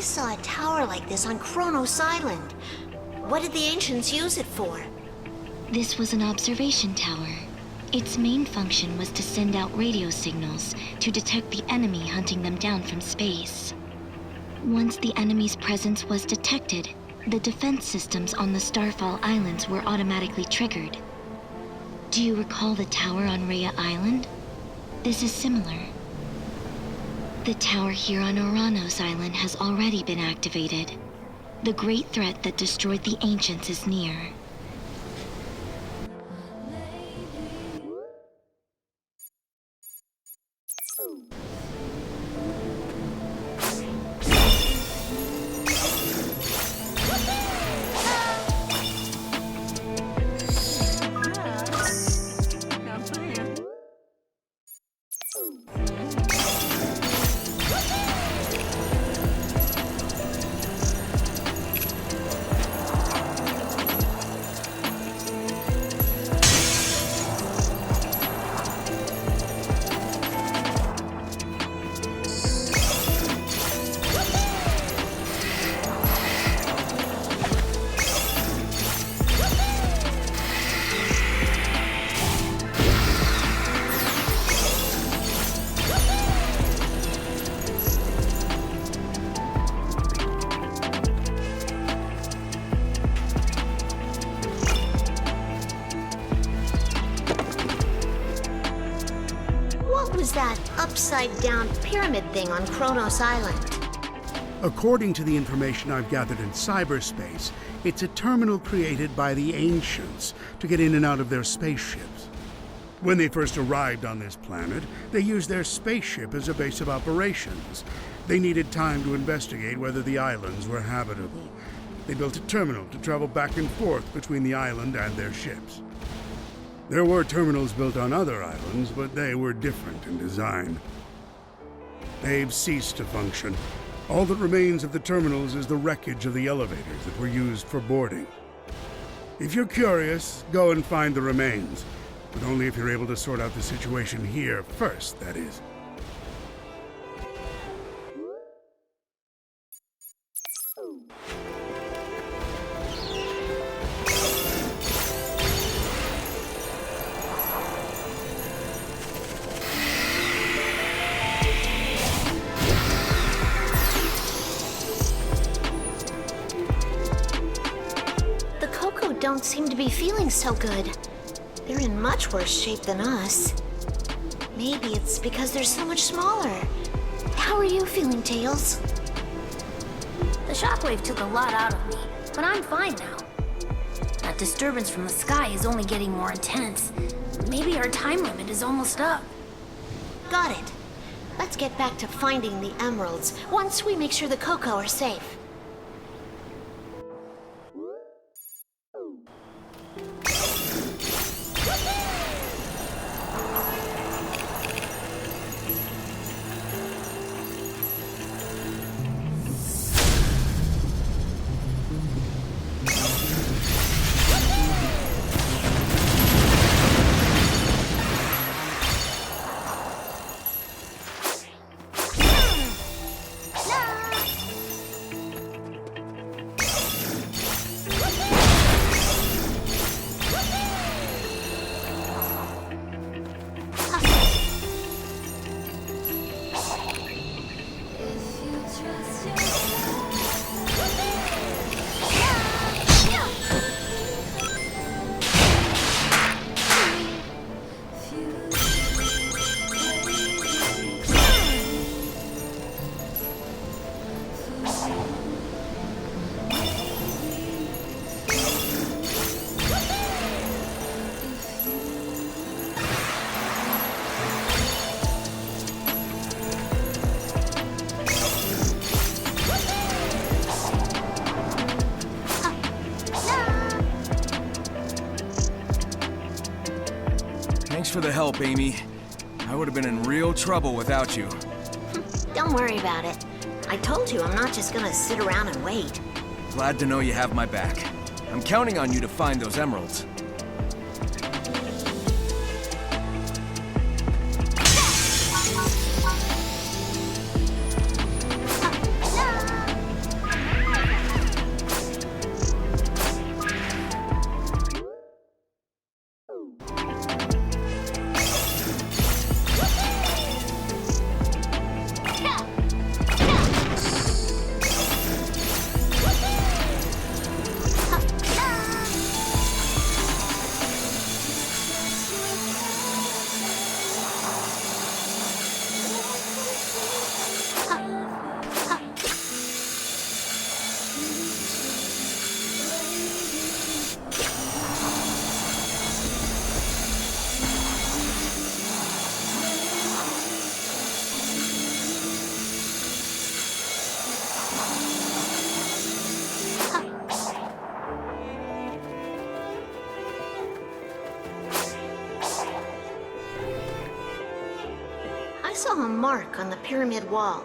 saw a tower like this on Ouranos Island. What did the ancients use it for? This was an observation tower. Its main function was to send out radio signals to detect the enemy hunting them down from space. Once the enemy's presence was detected, the defense systems on the Starfall Islands were automatically triggered. Do you recall the tower on Rhea Island? This is similar. The tower here on Ouranos Island has already been activated. The great threat that destroyed the ancients is near. What was that upside-down pyramid thing on Ouranos Island? According to the information I've gathered in cyberspace, it's a terminal created by the ancients to get in and out of their spaceships. When they first arrived on this planet, they used their spaceship as a base of operations. They needed time to investigate whether the islands were habitable. They built a terminal to travel back and forth between the island and their ships. There were terminals built on other islands, but they were different in design. They've ceased to function. All that remains of the terminals is the wreckage of the elevators that were used for boarding. If you're curious, go and find the remains. But only if you're able to sort out the situation here first, that is. Don't seem to be feeling so good. They're in much worse shape than us. Maybe it's because they're so much smaller. How are you feeling, Tails? The shockwave took a lot out of me, but I'm fine now. That disturbance from the sky is only getting more intense. Maybe our time limit is almost up. Got it. Let's get back to finding the emeralds once we make sure the Coco are safe. Thanks for the help, Amy. I would have been in real trouble without you. Don't worry about it. I told you I'm not just gonna sit around and wait. Glad to know you have my back. I'm counting on you to find those emeralds. saw a mark on the pyramid wall.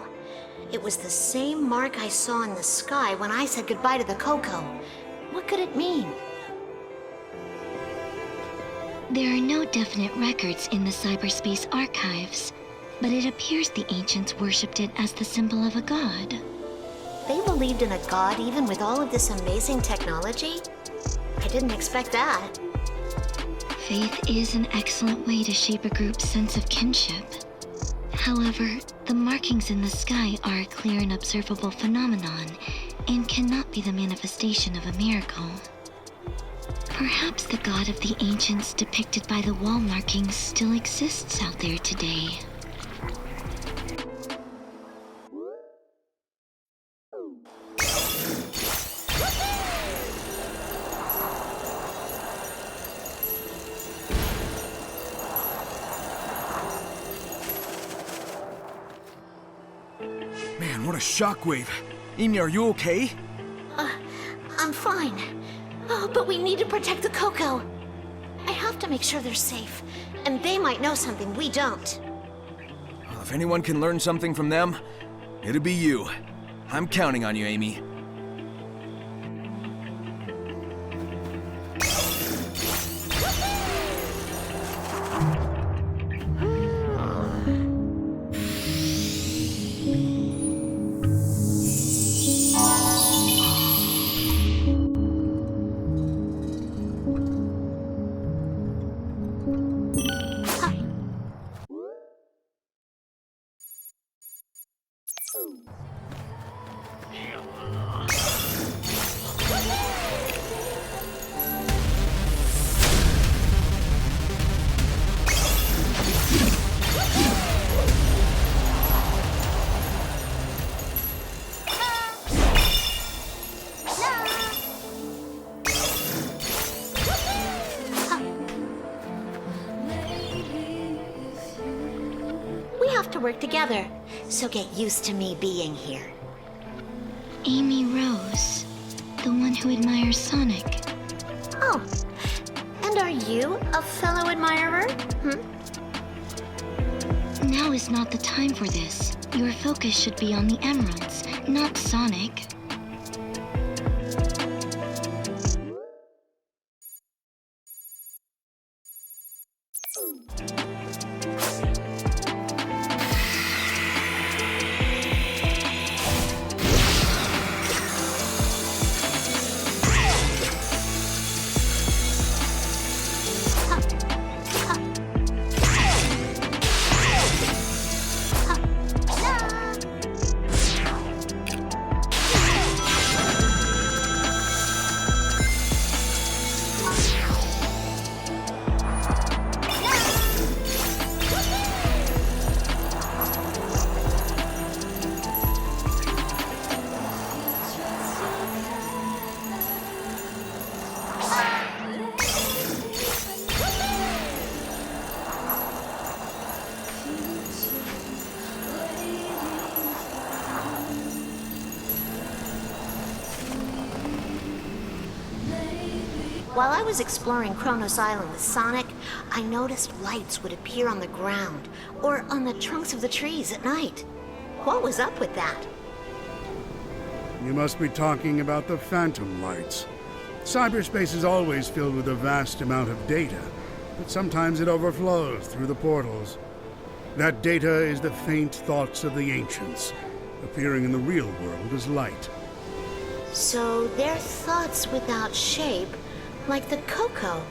It was the same mark I saw in the sky when I said goodbye to the Coco. What could it mean? There are no definite records in the cyberspace archives, but it appears the ancients worshipped it as the symbol of a god. They believed in a god even with all of this amazing technology? I didn't expect that. Faith is an excellent way to shape a group's sense of kinship. However, the markings in the sky are a clear and observable phenomenon and cannot be the manifestation of a miracle. Perhaps the god of the ancients depicted by the wall markings still exists out there today. Man, what a shockwave. Amy, are you okay? I'm fine. Oh, but we need to protect the Coco. I have to make sure they're safe, and they might know something we don't. Well, if anyone can learn something from them, it'll be you. I'm counting on you, Amy. We have to work together, so get used to me being here. Amy Rose, the one who admires Sonic. Oh, and are you a fellow admirer? Now is not the time for this. Your focus should be on the emeralds, not Sonic. While I was exploring Ouranos Island with Sonic, I noticed lights would appear on the ground or on the trunks of the trees at night. What was up with that? You must be talking about the phantom lights. Cyberspace is always filled with a vast amount of data, but sometimes it overflows through the portals. That data is the faint thoughts of the ancients, appearing in the real world as light. So they're thoughts without shape, like the Coco.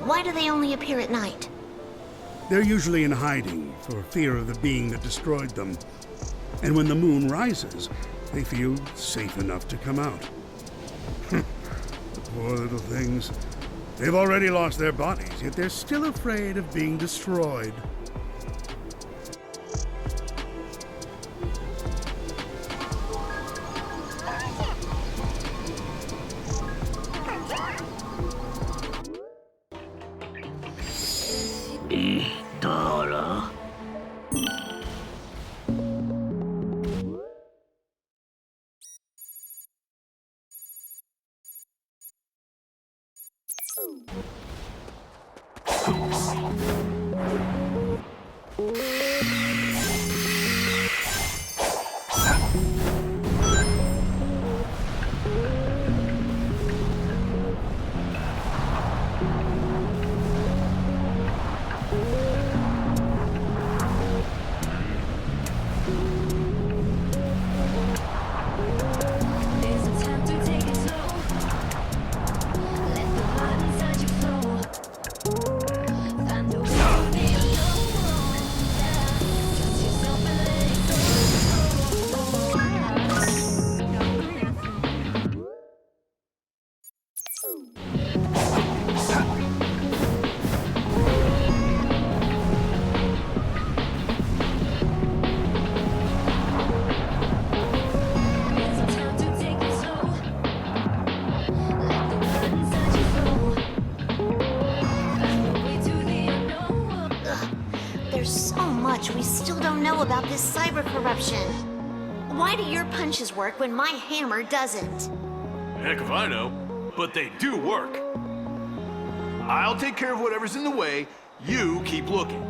Why do they only appear at night? They're usually in hiding for fear of the being that destroyed them. And when the moon rises, they feel safe enough to come out. The poor little things. They've already lost their bodies, yet they're still afraid of being destroyed. this cyber corruption. Why do your punches work when my hammer doesn't? Heck if I know, but they do work. I'll take care of whatever's in the way. You keep looking.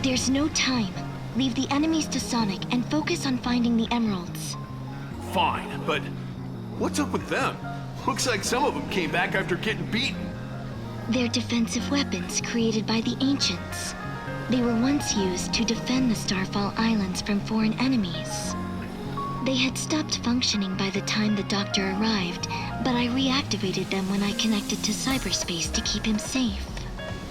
There's no time. Leave the enemies to Sonic and focus on finding the emeralds. Fine, but what's up with them? Looks like some of them came back after getting beaten. They're defensive weapons created by the ancients. They were once used to defend the Starfall Islands from foreign enemies. They had stopped functioning by the time the Doctor arrived, but I reactivated them when I connected to cyberspace to keep him safe.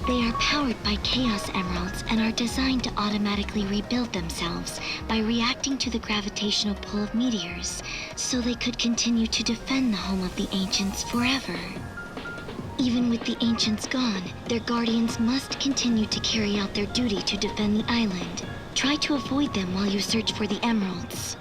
They are powered by Chaos Emeralds and are designed to automatically rebuild themselves by reacting to the gravitational pull of meteors, so they could continue to defend the home of the Ancients forever. Even with the Ancients gone, their guardians must continue to carry out their duty to defend the island. Try to avoid them while you search for the emeralds.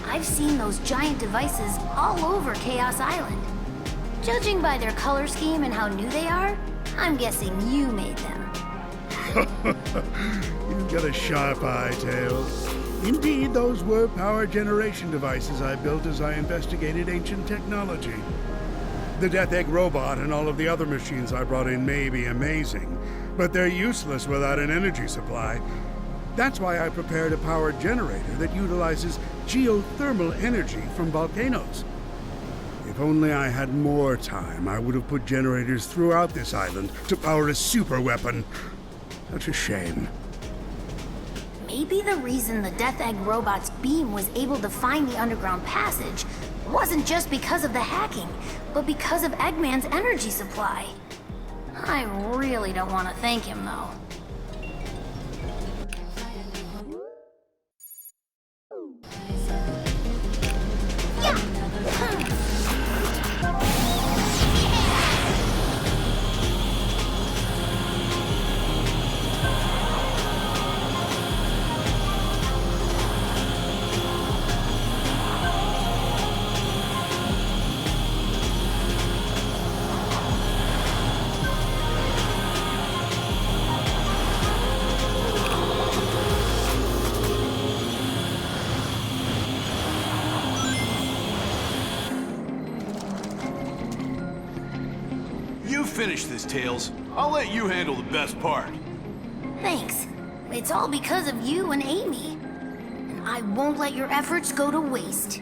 I've seen those giant devices all over Chaos Island. Judging by their color scheme and how new they are, I'm guessing you made them. You've got a sharp eye, Tails. Indeed, those were power generation devices I built as I investigated ancient technology. The Death Egg robot and all of the other machines I brought in may be amazing, but they're useless without an energy supply. That's why I prepared a power generator that utilizes geothermal energy from volcanoes. If only I had more time, I would have put generators throughout this island to power a super weapon. Such a shame. Maybe the reason the Death Egg robot's beam was able to find the underground passage wasn't just because of the hacking, but because of Eggman's energy supply. I really don't want to thank him, though. finish this, Tails. I'll let you handle the best part. Thanks. It's all because of you and Amy. And I won't let your efforts go to waste.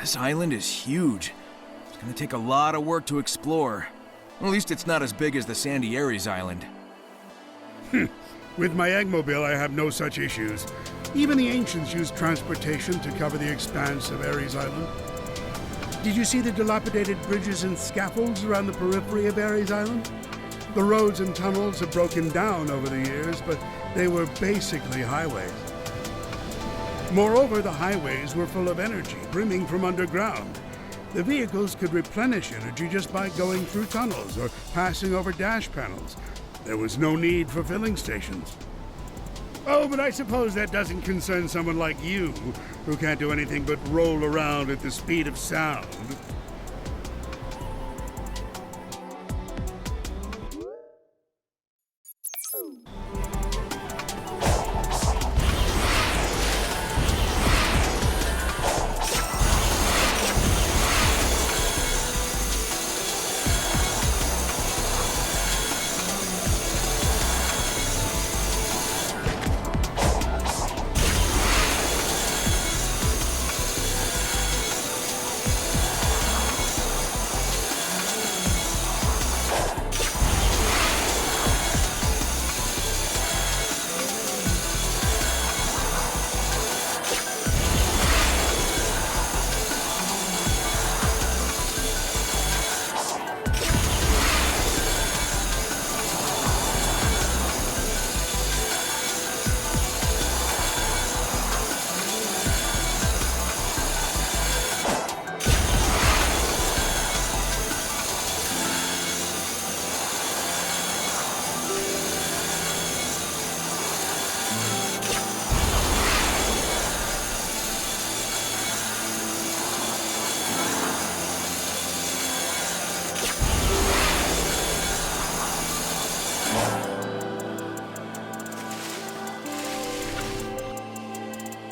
This island is huge. It's gonna take a lot of work to explore. At least it's not as big as the Sandy Ares Island. With my Eggmobile, I have no such issues. Even the ancients used transportation to cover the expanse of Ares Island. Did you see the dilapidated bridges and scaffolds around the periphery of Ares Island? The roads and tunnels have broken down over the years, but they were basically highways. Moreover, the highways were full of energy, brimming from underground. The vehicles could replenish energy just by going through tunnels or passing over dash panels. There was no need for filling stations. Oh, but I suppose that doesn't concern someone like you, who can't do anything but roll around at the speed of sound.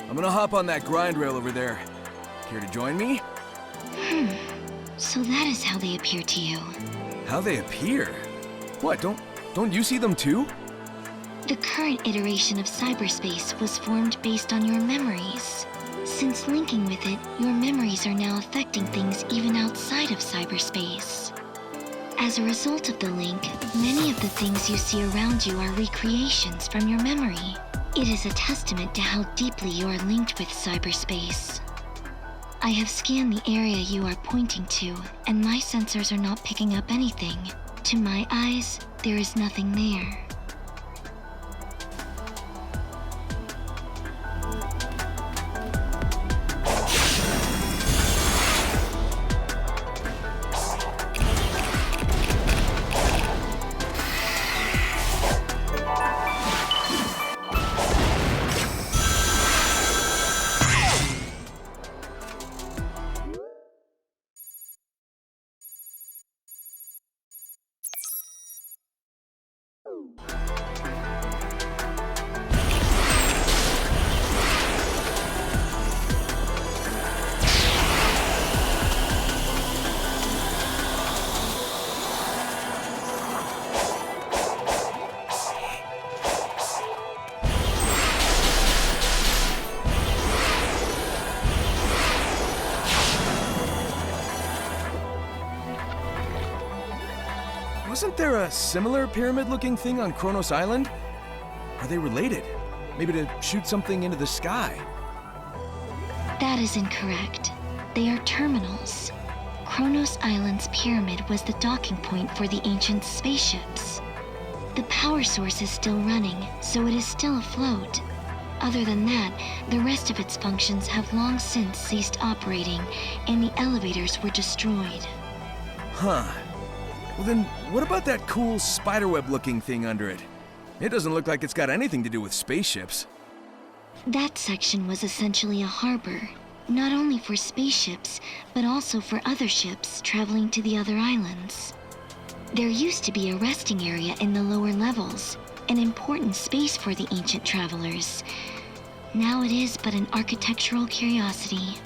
I'm gonna hop on that grind rail over there. Care to join me? So that is how they appear to you. How they appear? What, don't you see them too? The current iteration of cyberspace was formed based on your memories. Since linking with it, your memories are now affecting things even outside of cyberspace. As a result of the link, many of the things you see around you are recreations from your memory. It is a testament to how deeply you are linked with cyberspace. I have scanned the area you are pointing to, and my sensors are not picking up anything. To my eyes, there is nothing there. Wasn't there a similar pyramid-looking thing on Ouranos Island? Are they related? Maybe to shoot something into the sky? That is incorrect. They are terminals. Ouranos Island's pyramid was the docking point for the ancient spaceships. The power source is still running, so it is still afloat. Other than that, the rest of its functions have long since ceased operating, and the elevators were destroyed. Huh. Well then, what about that cool spiderweb-looking thing under it? It doesn't look like it's got anything to do with spaceships. That section was essentially a harbor, not only for spaceships, but also for other ships traveling to the other islands. There used to be a resting area in the lower levels, an important space for the ancient travelers. Now it is but an architectural curiosity.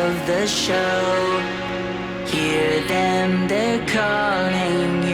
of the show. Hear them, they're calling